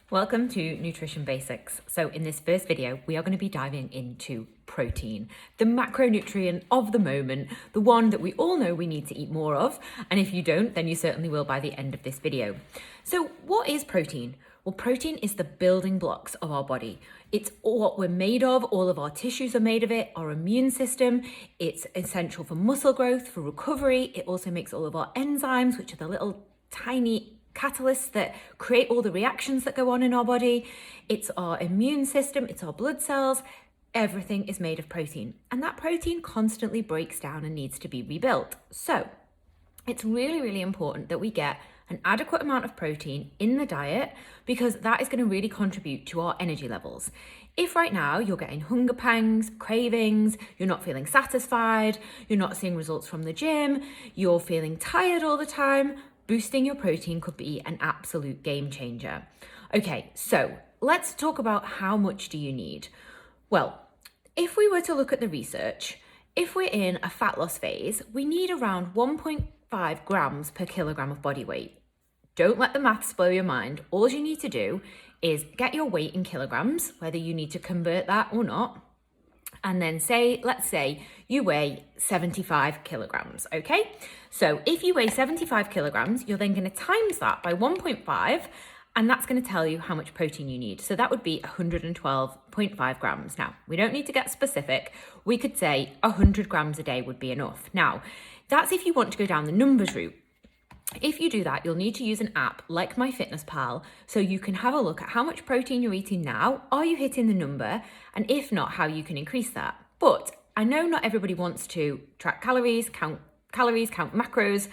Welcome to Nutrition Basics. So in this first video, we are going to be diving into protein, the macronutrient of the moment, the one that we all know we need to eat more of. And if you don't, then you certainly will by the end of this video. So what is protein? Well, protein is the building blocks of our body. It's what we're made of. All of our tissues are made of it, our immune system. It's essential for muscle growth, for recovery. It also makes all of our enzymes, which are the little tiny catalysts that create all the reactions that go on in our body. It's our immune system, it's our blood cells. Everything is made of protein, and that protein constantly breaks down and needs to be rebuilt. So it's really, really important that we get an adequate amount of protein in the diet, because that is going to really contribute to our energy levels. If right now you're getting hunger pangs, cravings, you're not feeling satisfied, you're not seeing results from the gym, you're feeling tired all the time, boosting your protein could be an absolute game changer. Okay, so let's talk about how much do you need? Well, if we were to look at the research, if we're in a fat loss phase, we need around 1.5 grams per kilogram of body weight. Don't let the maths blow your mind. All you need to do is get your weight in kilograms, whether you need to convert that or not. And then let's say you weigh 75 kilograms, okay? So if you weigh 75 kilograms, you're then going to times that by 1.5, and that's going to tell you how much protein you need. So that would be 112.5 grams. Now, we don't need to get specific. We could say 100 grams a day would be enough. Now, that's if you want to go down the numbers route. If you do that, you'll need to use an app like MyFitnessPal so you can have a look at how much protein you're eating now. Are you hitting the number? And if not, how you can increase that. But I know not everybody wants to track calories, count macros.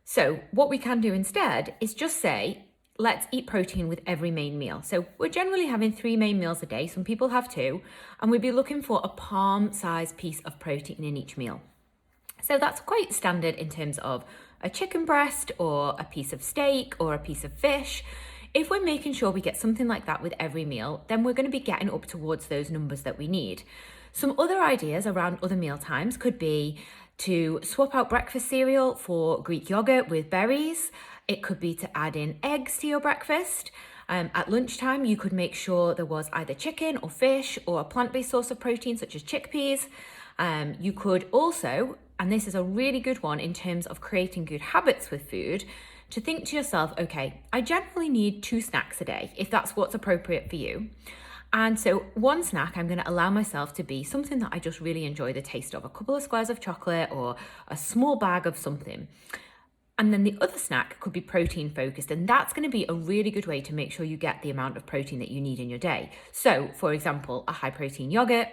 So what we can do instead is just say, let's eat protein with every main meal. So we're generally having 3 main meals a day. Some people have 2, and we'd be looking for a palm-sized piece of protein in each meal. So that's quite standard in terms of a chicken breast or a piece of steak or a piece of fish. If we're making sure we get something like that with every meal, then we're going to be getting up towards those numbers that we need. Some other ideas around other meal times could be to swap out breakfast cereal for Greek yogurt with berries. It could be to add in eggs to your breakfast. At lunchtime, you could make sure there was either chicken or fish or a plant-based source of protein such as chickpeas. You could also, and this is a really good one in terms of creating good habits with food, to think to yourself, okay, I generally need 2 snacks a day, if that's what's appropriate for you. And so one snack, I'm going to allow myself to be something that I just really enjoy the taste of, a couple of squares of chocolate or a small bag of something. And then the other snack could be protein focused, and that's going to be a really good way to make sure you get the amount of protein that you need in your day. So for example, a high protein yogurt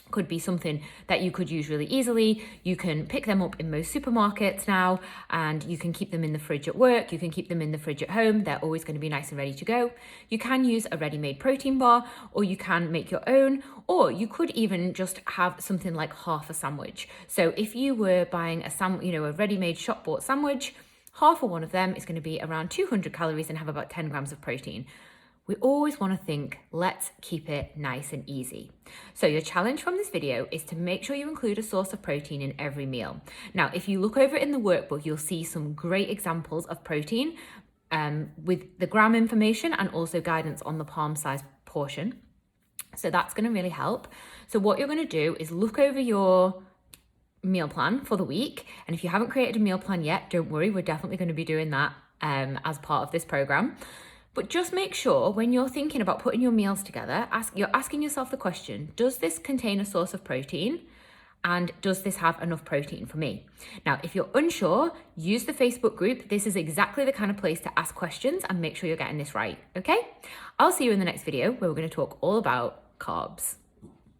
could be something that you could use really easily. You can pick them up in most supermarkets now, and you can keep them in the fridge at work. You can keep them in the fridge at home. They're always going to be nice and ready to go. You can use a ready-made protein bar, or you can make your own, or you could even just have something like half a sandwich. So if you were buying a ready-made shop-bought sandwich, half of one of them is going to be around 200 calories and have about 10 grams of protein. We always want to think, let's keep it nice and easy. So your challenge from this video is to make sure you include a source of protein in every meal. Now, if you look over in the workbook, you'll see some great examples of protein with the gram information and also guidance on the palm size portion. So that's going to really help. So what you're going to do is look over your meal plan for the week. And if you haven't created a meal plan yet, don't worry, we're definitely going to be doing that as part of this program. But just make sure when you're thinking about putting your meals together, you're asking yourself the question, does this contain a source of protein? And does this have enough protein for me? Now, if you're unsure, use the Facebook group. This is exactly the kind of place to ask questions and make sure you're getting this right, okay? I'll see you in the next video where we're going to talk all about carbs.